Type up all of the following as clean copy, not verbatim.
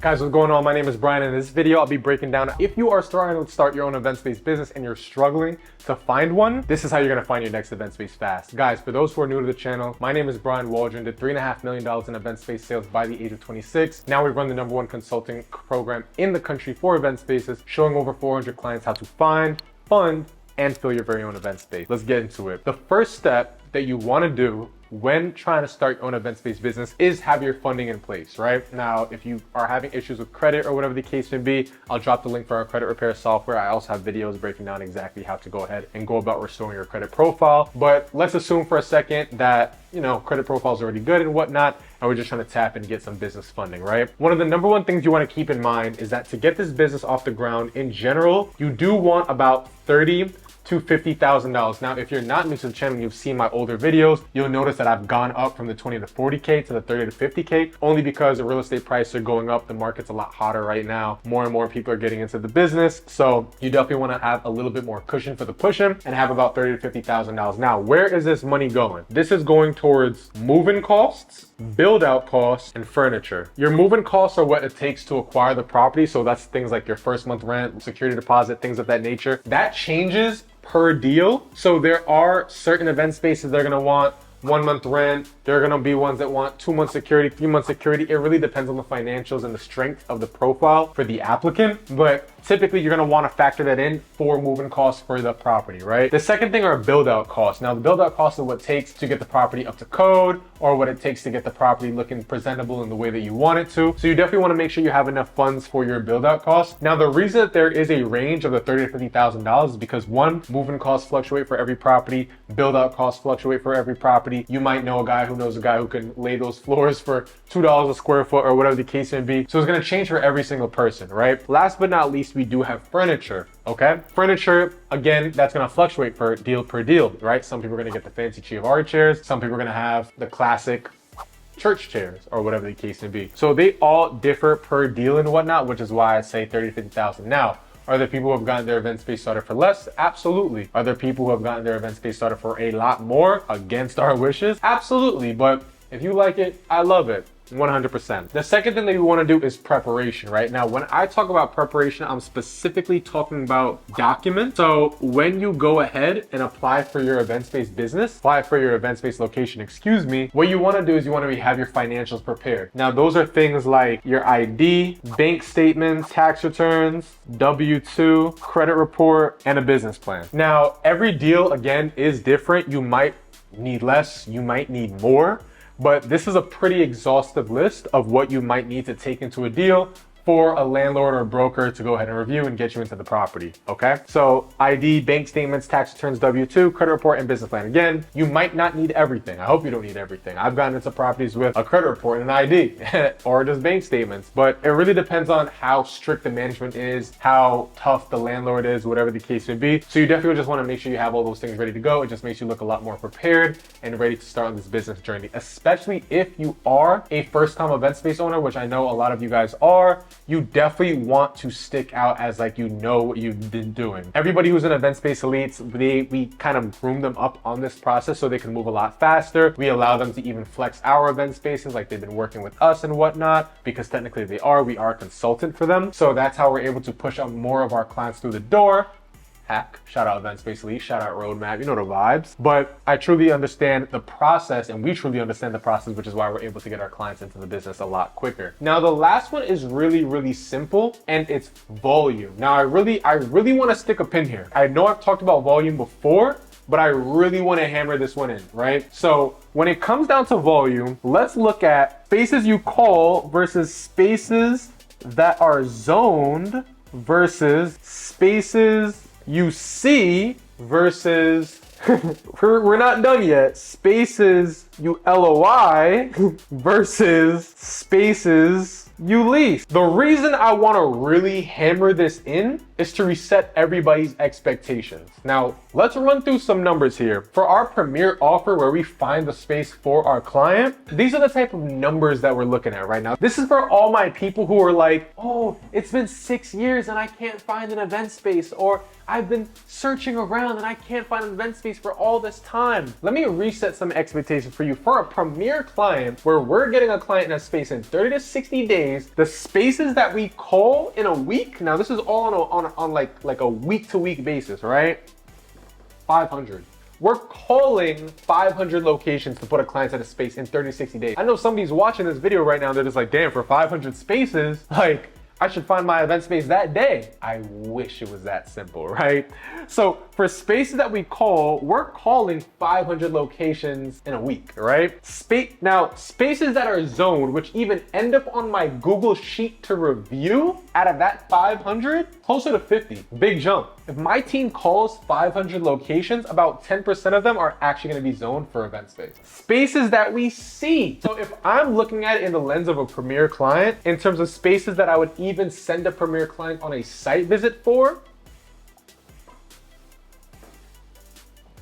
Guys, what's going on? My name is Brian. In this video, I'll be breaking down if you are starting to start your own event space business and you're struggling to find one, this is how you're gonna find your next event space fast. Guys, for those who are new to the channel, my name is Brian Waldron, did $3.5 million in event space sales by the age of 26. Now we run the #1 consulting program in the country for event spaces, showing over 400 clients how to find, fund, and fill your very own event space. Let's get into it. The first step that you wanna do when trying to start your own event space business is have your funding in place, right? Now, if you are having issues with credit or whatever the case may be, I'll drop the link for our credit repair software. I also have videos breaking down exactly how to go ahead and go about restoring your credit profile. But let's assume for a second that, credit profile is already good and whatnot, and we're just trying to tap and get some business funding, right? One of the #1 things you want to keep in mind is that to get this business off the ground in general, you do want about $30,000 to $50,000. Now, if you're not new to the channel and you've seen my older videos, you'll notice that I've gone up from the 20 to 40K to the 30 to 50K, only because the real estate prices are going up. The market's a lot hotter right now. More and more people are getting into the business. So you definitely want to have a little bit more cushion for the pushing and have about $30,000 to $50,000. Now, where is this money going? This is going towards moving costs, build out costs, and furniture. Your moving costs are what it takes to acquire the property. So that's things like your first month rent, security deposit, things of that nature. That changes per deal. So there are certain event spaces that are gonna want 1 month rent. There are gonna be ones that want 2 months security, 3 months security. It really depends on the financials and the strength of the profile for the applicant. But typically you're gonna wanna factor that in for moving costs for the property, right? The second thing are build out costs. Now the build out costs are what it takes to get the property up to code, or what it takes to get the property looking presentable in the way that you want it to. So you definitely wanna make sure you have enough funds for your build out costs. Now the reason that there is a range of the $30,000 to $50,000 is because one, moving costs fluctuate for every property, build out costs fluctuate for every property. You might know a guy who knows a guy who can lay those floors for $2 a square foot or whatever the case may be. So it's gonna change for every single person, right? Last but not least, we do have furniture, okay? Furniture, again, that's gonna fluctuate per deal, right? Some people are gonna get the fancy Chiavari chairs. Some people are gonna have the classic church chairs or whatever the case may be. So they all differ per deal and whatnot, which is why I say $30,000 to $50,000. Now, are there people who have gotten their event space started for less? Absolutely. Are there people who have gotten their event space started for a lot more against our wishes? Absolutely. But if you like it, I love it. 100%. The second thing that you want to do is preparation, right? Now, when I talk about preparation, I'm specifically talking about documents. So when you go ahead and apply for your event space business, apply for your event space location, what you want to do is you want to have your financials prepared. Now, those are things like your ID, bank statements, tax returns, W-2, credit report, and a business plan. Now, every deal, again, is different. You might need less, you might need more. But this is a pretty exhaustive list of what you might need to take into a deal for a landlord or broker to go ahead and review and get you into the property, okay? So ID, bank statements, tax returns, W-2, credit report, and business plan. Again, you might not need everything. I hope you don't need everything. I've gotten into properties with a credit report and an ID or just bank statements, but it really depends on how strict the management is, how tough the landlord is, whatever the case may be. So you definitely just wanna make sure you have all those things ready to go. It just makes you look a lot more prepared and ready to start on this business journey, especially if you are a first-time event space owner, which I know a lot of you guys are. You definitely want to stick out as like you know what you've been doing. Everybody who's in event space elites, we kind of groom them up on this process so they can move a lot faster. We allow them to even flex our event spaces like they've been working with us and whatnot, because technically we are a consultant for them. So that's how we're able to push up more of our clients through the door. Hack, shout out Event Space Elite, shout out Roadmap, you know the vibes. But I truly understand the process, and we truly understand the process, which is why we're able to get our clients into the business a lot quicker. Now, the last one is really, really simple, and it's volume. Now, I really want to stick a pin here. I know I've talked about volume before, but I really want to hammer this one in, right? So when it comes down to volume, let's look at spaces you call versus spaces that are zoned versus spaces you see versus we're not done yet. Spaces you LOI versus spaces you lease. The reason I want to really hammer this in is to reset everybody's expectations. Now, let's run through some numbers here. For our premier offer where we find the space for our client, these are the type of numbers that we're looking at right now. This is for all my people who are like, oh, it's been 6 years and I can't find an event space, or I've been searching around and I can't find an event space for all this time. Let me reset some expectations for you. For a premier client, where we're getting a client in a space in 30 to 60 days, the spaces that we call in a week, now this is all on like a week-to-week basis, right? 500. We're calling 500 locations to put a client at a space in 30 to 60 days. I know somebody's watching this video right now, they're just like, damn, for 500 spaces, like, I should find my event space that day. I wish it was that simple, right? So for spaces that we call, we're calling 500 locations in a week, right? Now, spaces that are zoned, which even end up on my Google Sheet to review, out of that 500, closer to 50, big jump. If my team calls 500 locations, about 10% of them are actually gonna be zoned for event space. Spaces that we see. So if I'm looking at it in the lens of a premier client, in terms of spaces that I would even send a premier client on a site visit for,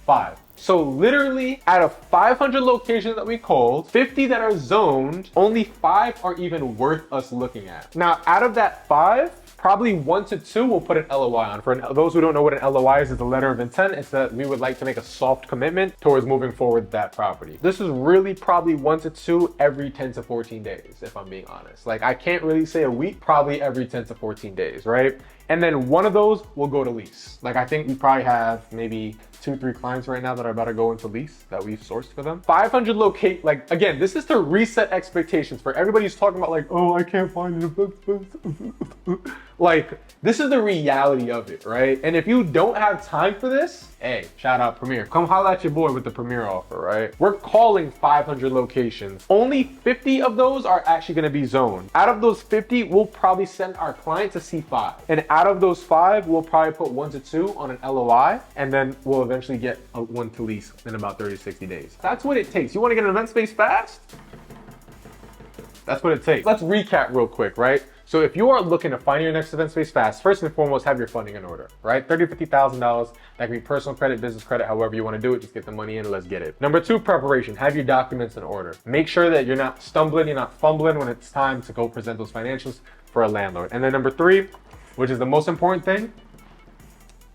5. So literally out of 500 locations that we called, 50 that are zoned, only 5 are even worth us looking at. Now, out of that 5, probably 1 to 2 we'll put an LOI on. For those who don't know what an LOI is, it's a letter of intent. It's that we would like to make a soft commitment towards moving forward with that property. This is really probably 1 to 2 every 10 to 14 days, if I'm being honest. Like, I can't really say a week, probably every 10 to 14 days, right? And then one of those will go to lease. Like, I think we probably have maybe 2-3 clients right now that are about to go into lease that we've sourced for them. 500 locate, like, again, this is to reset expectations for everybody who's talking about like, oh, I can't find an event space. Like, this is the reality of it, right? And if you don't have time for this, hey, shout out Premier. Come holla at your boy with the Premier offer, right? We're calling 500 locations. Only 50 of those are actually gonna be zoned. Out of those 50, we'll probably send our client to see 5. And out of those 5, we'll probably put 1 to 2 on an LOI, and then we'll eventually get a 1 to lease in about 30 to 60 days. That's what it takes. You wanna get an event space fast? That's what it takes. Let's recap real quick, right? So if you are looking to find your next event space fast, first and foremost, have your funding in order, right? $30,000 to $50,000. That can be personal credit, business credit, however you want to do it. Just get the money in and let's get it. Number 2, preparation. Have your documents in order. Make sure that you're not stumbling, you're not fumbling when it's time to go present those financials for a landlord. And then number 3, which is the most important thing,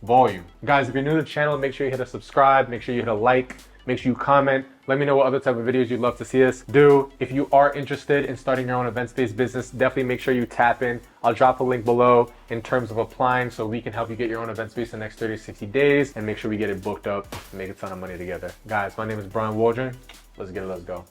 volume. Guys, if you're new to the channel, make sure you hit a subscribe, make sure you hit a like, make sure you comment. Let me know what other type of videos you'd love to see us do. If you are interested in starting your own event-based business, definitely make sure you tap in. I'll drop a link below in terms of applying so we can help you get your own event space in the next 30 to 60 days and make sure we get it booked up and make a ton of money together. Guys, my name is Brian Waldron. Let's get it, let's go.